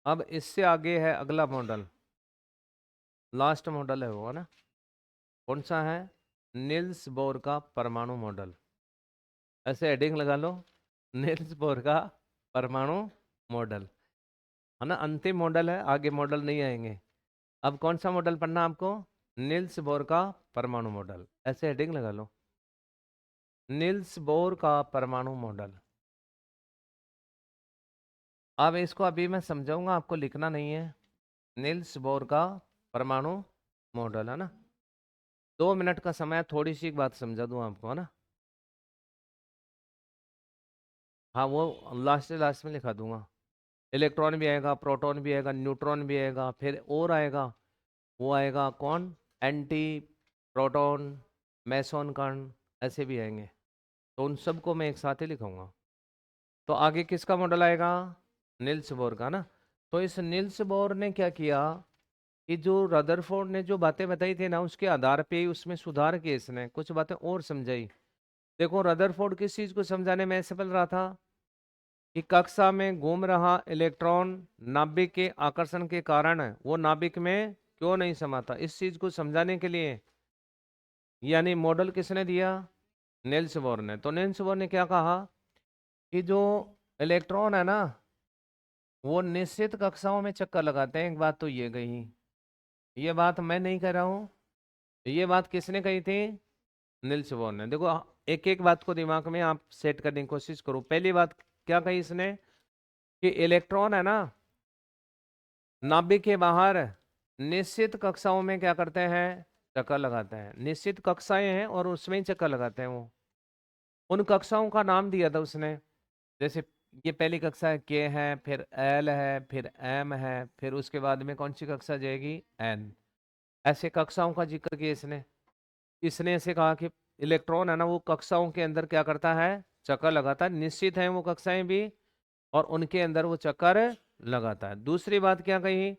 अब इससे आगे है अगला मॉडल, लास्ट मॉडल है वो, है ना। कौन सा है? निल्स बोर का परमाणु मॉडल। ऐसे हेडिंग लगा लो, निल्स बोर का परमाणु मॉडल। है ना, अंतिम मॉडल है, आगे मॉडल नहीं आएंगे। अब कौन सा मॉडल पढ़ना आपको? नील्स बोर का परमाणु मॉडल, ऐसे हेडिंग लगा लो, नील्स बोर का परमाणु मॉडल। अब इसको अभी मैं समझाऊंगा, आपको लिखना नहीं है। नील्स बोर का परमाणु मॉडल, है ना। 2 मिनट का समय, थोड़ी सी एक बात समझा दूं आपको, है ना। हाँ, वो लास्ट में लिखा दूंगा। इलेक्ट्रॉन भी आएगा, प्रोटॉन भी आएगा, न्यूट्रॉन भी आएगा, फिर और आएगा, वो आएगा कौन, एंटी प्रोटॉन, मेसोन कण, ऐसे भी आएंगे। तो उन सबको मैं एक साथ ही लिखूंगा। तो आगे किसका मॉडल आएगा? नील्स बोर का ना। तो इस नील्स बोर ने क्या किया कि जो रदरफोर्ड ने जो बातें बताई थी ना, उसके आधार पे ही उसमें सुधार किए, इसने कुछ बातें और समझाई। देखो, रदरफोर्ड किस चीज को समझाने में सफल रहा था कि कक्षा में घूम रहा इलेक्ट्रॉन नाभिक के आकर्षण के कारण वो नाभिक में क्यों नहीं समाता, इस चीज को समझाने के लिए यानी मॉडल किसने दिया? नील्स बोर ने। तो नील्स बोर ने क्या कहा कि जो इलेक्ट्रॉन है ना, वो निश्चित कक्षाओं में चक्कर लगाते हैं। एक बात तो ये गई, ये बात मैं नहीं कह रहा हूं, ये बात किसने कही थी? नील्स बोर ने। देखो, एक एक बात को दिमाग में आप सेट करने की कोशिश करो। पहली बात क्या कही इसने कि इलेक्ट्रॉन है ना, नाभिक के बाहर निश्चित कक्षाओं में क्या करते हैं? चक्कर लगाते हैं। निश्चित कक्षाएं हैं और उसमें ही चक्कर लगाते हैं वो। उन कक्षाओं का नाम दिया था उसने, जैसे ये पहली कक्षा के है, फिर एल है, फिर एम है, फिर उसके बाद में कौन सी कक्षा जाएगी? एन। ऐसे कक्षाओं का जिक्र किया इसने। इसने ऐसे कहा कि इलेक्ट्रॉन है ना, वो कक्षाओं के अंदर क्या करता है? चक्कर लगाता है। निश्चित है वो कक्षाएं भी, और उनके अंदर वो चक्कर लगाता है। दूसरी बात क्या कही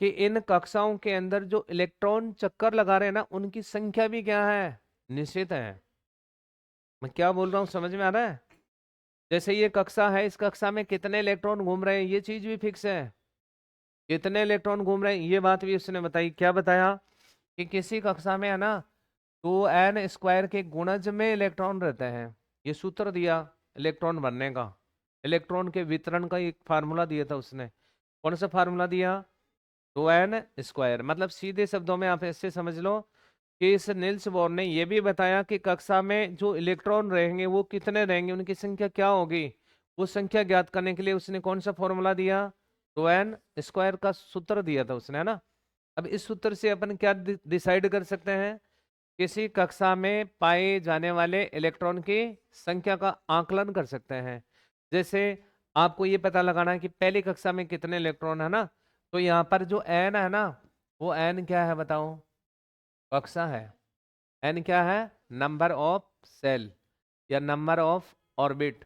कि इन कक्षाओं के अंदर जो इलेक्ट्रॉन चक्कर लगा रहे हैं ना, उनकी संख्या भी क्या है? निश्चित है। मैं क्या बोल रहा हूँ, समझ में आ रहा है? जैसे ये कक्षा है, इस कक्षा में कितने इलेक्ट्रॉन घूम रहे हैं, ये चीज भी फिक्स है। कितने इलेक्ट्रॉन घूम रहे हैं, ये बात भी उसने बताई। क्या बताया कि किसी कक्षा में है ना, 2n² के गुणज में इलेक्ट्रॉन रहते हैं। ये सूत्र दिया इलेक्ट्रॉन बनने का, इलेक्ट्रॉन के वितरण का एक फार्मूला दिया था उसने। कौन सा फार्मूला दिया? 2n²। मतलब सीधे शब्दों में आप ऐसे समझ लो कि इस नील्स बोर ने यह भी बताया कि कक्षा में जो इलेक्ट्रॉन रहेंगे वो कितने रहेंगे, उनकी संख्या क्या होगी। वो संख्या ज्ञात करने के लिए उसने कौन सा फॉर्मूला दिया? 2n² का सूत्र दिया था उसने, है ना। अब इस सूत्र से अपन क्या डिसाइड कर सकते हैं? किसी कक्षा में पाए जाने वाले इलेक्ट्रॉन की संख्या का आकलन कर सकते हैं। जैसे आपको ये पता लगाना है कि पहली कक्षा में कितने इलेक्ट्रॉन है ना, तो यहाँ पर जो एन है ना, वो एन क्या है बताओ? कक्षा है। एन क्या है? नंबर ऑफ सेल या नंबर ऑफ ऑर्बिट,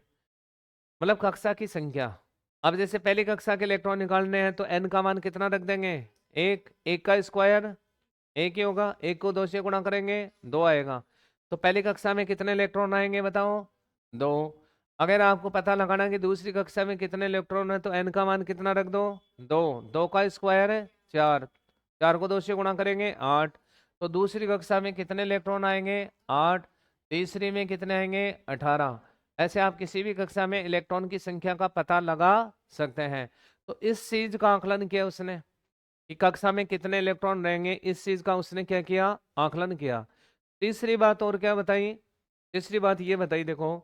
मतलब कक्षा की संख्या। अब जैसे पहली कक्षा के इलेक्ट्रॉन निकालने हैं तो एन का मान कितना रख देंगे? एक। एक का स्क्वायर एक ही होगा, एक को 2 से गुणा करेंगे 2 आएगा। तो पहली कक्षा में कितने इलेक्ट्रॉन आएंगे बताओ? 2। अगर आपको पता लगाना कि दूसरी कक्षा में कितने इलेक्ट्रॉन है तो एन का मान कितना रख दो? 2। 2 का स्क्वायर है 4, 4 को 2 से गुणा करेंगे 8। तो दूसरी कक्षा में कितने इलेक्ट्रॉन आएंगे? 8। तीसरी में कितने आएंगे? 18। ऐसे आप किसी भी कक्षा में इलेक्ट्रॉन की संख्या का पता लगा सकते हैं। तो इस चीज का आकलन किया उसने कि कक्षा में कितने इलेक्ट्रॉन रहेंगे, इस चीज का उसने क्या किया? आकलन किया। तीसरी बात और क्या बताई? तीसरी बात ये बताई, देखो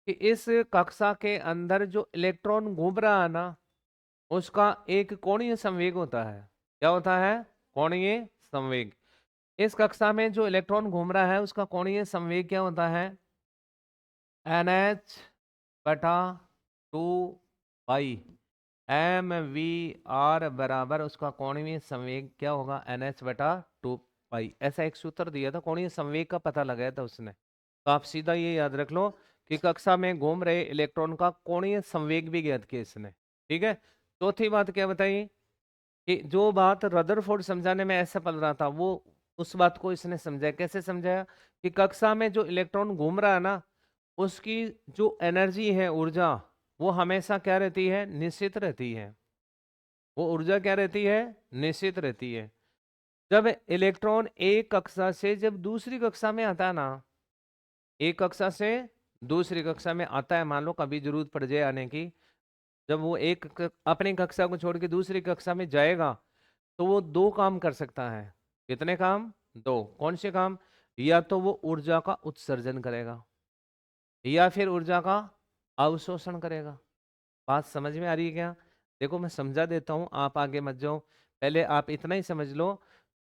कि इस कक्षा के अंदर जो इलेक्ट्रॉन घूम रहा है ना, उसका एक कोणीय संवेग होता है। क्या होता है? कोणीय संवेग। इस कक्षा में जो इलेक्ट्रॉन घूम रहा है उसका कोणीय संवेग क्या होता है? NH/2 पाई mv/r बराबर उसका कोणीय संवेग क्या होगा? NH/2 पाई। ऐसा एक सूत्र दिया था, कोणीय संवेग का पता लगाया था उसने। तो आप सीधा ये याद रख लो कि कक्षा में घूम रहे इलेक्ट्रॉन का कोणीय संवेग भी ज्ञात किया इसने। ठीक है। चौथी बात क्या बताई कि जो बात रदरफोर्ड समझाने में असफल रहा था, वो उस बात को इसने समझाया। कैसे समझाया? कि कक्षा में जो इलेक्ट्रॉन घूम रहा है ना, उसकी जो एनर्जी है, ऊर्जा, वो हमेशा क्या रहती है? निश्चित रहती है। वो ऊर्जा क्या रहती है? निश्चित रहती है। जब इलेक्ट्रॉन एक कक्षा से जब दूसरी कक्षा में आता है ना, एक कक्षा से दूसरी कक्षा में आता है, मान लो कभी जरूरत पड़ जाए आने की, जब वो अपनी कक्षा को छोड़ के दूसरी कक्षा में जाएगा तो वो दो काम कर सकता है। कितने काम? दो। कौन से काम? या तो वो ऊर्जा का उत्सर्जन करेगा या फिर ऊर्जा का अवशोषण करेगा। बात समझ में आ रही है क्या? देखो मैं समझा देता हूं, आप आगे मत जाओ। पहले आप इतना ही समझ लो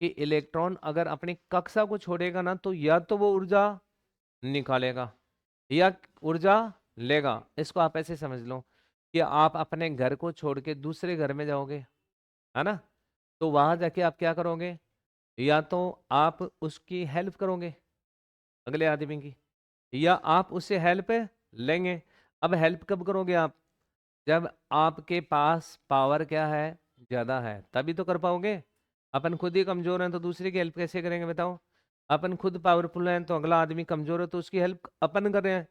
कि इलेक्ट्रॉन अगर अपनी कक्षा को छोड़ेगा ना तो या तो वो ऊर्जा निकालेगा या ऊर्जा लेगा। इसको आप ऐसे समझ लो कि आप अपने घर को छोड़ के दूसरे घर में जाओगे, है ना? तो वहां जाके आप क्या करोगे? या तो आप उसकी हेल्प करोगे, अगले आदमी की, या आप उससे हेल्प लेंगे। अब हेल्प कब करोगे आप? जब आपके पास पावर क्या है? ज्यादा है, तभी तो कर पाओगे। अपन खुद ही कमजोर हैं तो दूसरे की हेल्प कैसे करेंगे बताओ? अपन खुद पावरफुल हैं तो अगला आदमी कमजोर है तो उसकी हेल्प अपन कर रहे हैं,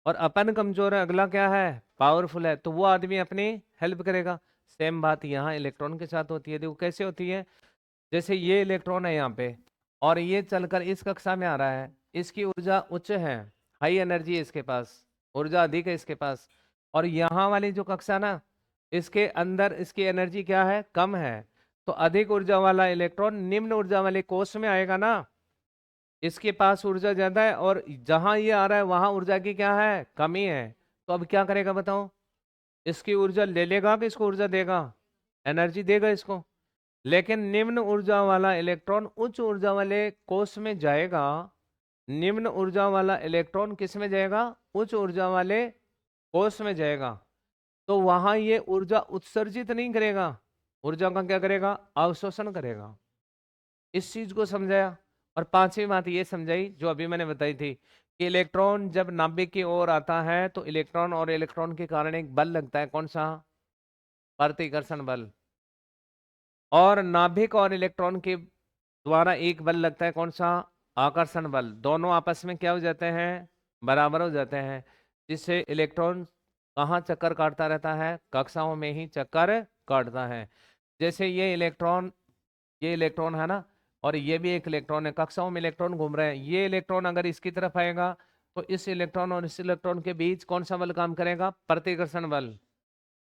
और अपन कमजोर है, अगला क्या है? पावरफुल है, तो वो आदमी अपनी हेल्प करेगा। सेम बात यहाँ इलेक्ट्रॉन के साथ होती है। देखो कैसे होती है। जैसे ये इलेक्ट्रॉन है यहाँ पे और ये चलकर इस कक्षा में आ रहा है, इसकी ऊर्जा उच्च है, हाई एनर्जी है इसके पास, ऊर्जा अधिक है इसके पास। और यहाँ वाली जो कक्षा ना, इसके अंदर इसकी एनर्जी क्या है? कम है। तो अधिक ऊर्जा वाला इलेक्ट्रॉन निम्न ऊर्जा वाले कोष में आएगा ना, इसके पास ऊर्जा ज्यादा है और जहां ये आ रहा है वहां ऊर्जा की क्या है? कमी है। तो अब क्या करेगा बताओ? इसकी ऊर्जा ले लेगा कि इसको ऊर्जा देगा? एनर्जी देगा इसको। लेकिन निम्न ऊर्जा वाला इलेक्ट्रॉन उच्च ऊर्जा वाले कोष में जाएगा। निम्न ऊर्जा वाला इलेक्ट्रॉन किस में जाएगा? उच्च ऊर्जा वाले कोष में जाएगा। तो वहां ये ऊर्जा उत्सर्जित नहीं करेगा, ऊर्जा का क्या करेगा? अवशोषण करेगा। इस चीज को समझाया। और पांचवी बात ये समझाई जो अभी मैंने बताई थी कि इलेक्ट्रॉन जब नाभिक की ओर आता है तो इलेक्ट्रॉन और इलेक्ट्रॉन के कारण एक बल लगता है। कौन सा? प्रतिकर्षण बल। और नाभिक और इलेक्ट्रॉन के द्वारा एक बल लगता है। कौन सा? आकर्षण बल। दोनों आपस में क्या हो जाते हैं? बराबर हो जाते हैं, जिससे इलेक्ट्रॉन कहाँ चक्कर काटता रहता है? कक्षाओं में ही चक्कर काटता है। जैसे ये इलेक्ट्रॉन है ना, और ये भी एक इलेक्ट्रॉन है, कक्षाओं में इलेक्ट्रॉन घूम रहे हैं। ये इलेक्ट्रॉन अगर इसकी तरफ आएगा तो इस इलेक्ट्रॉन और इस इलेक्ट्रॉन के बीच कौन सा बल काम करेगा? प्रतिकर्षण बल,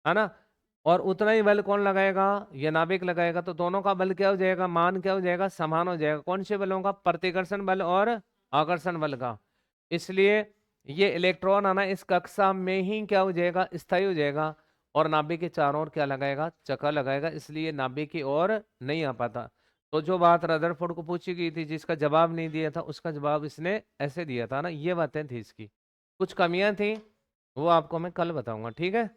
है ना? और उतना ही बल कौन लगाएगा? ये नाभिक लगाएगा। तो दोनों का बल क्या हो जाएगा? मान क्या हो जाएगा? समान हो जाएगा। कौन से बलों का? प्रतिकर्षण बल और आकर्षण बल का। इसलिए ये इलेक्ट्रॉन आना इस कक्षा में ही क्या हो जाएगा? स्थायी हो जाएगा। और नाभिक के चारों ओर क्या लगाएगा? चक्कर लगाएगा, इसलिए नाभिक की ओर नहीं आ पाता। तो जो बात रदरफोर्ड को पूछी गई थी, जिसका जवाब नहीं दिया था, उसका जवाब इसने ऐसे दिया था ना। ये बातें थी इसकी, कुछ कमियां थी, वो आपको मैं कल बताऊंगा, ठीक है?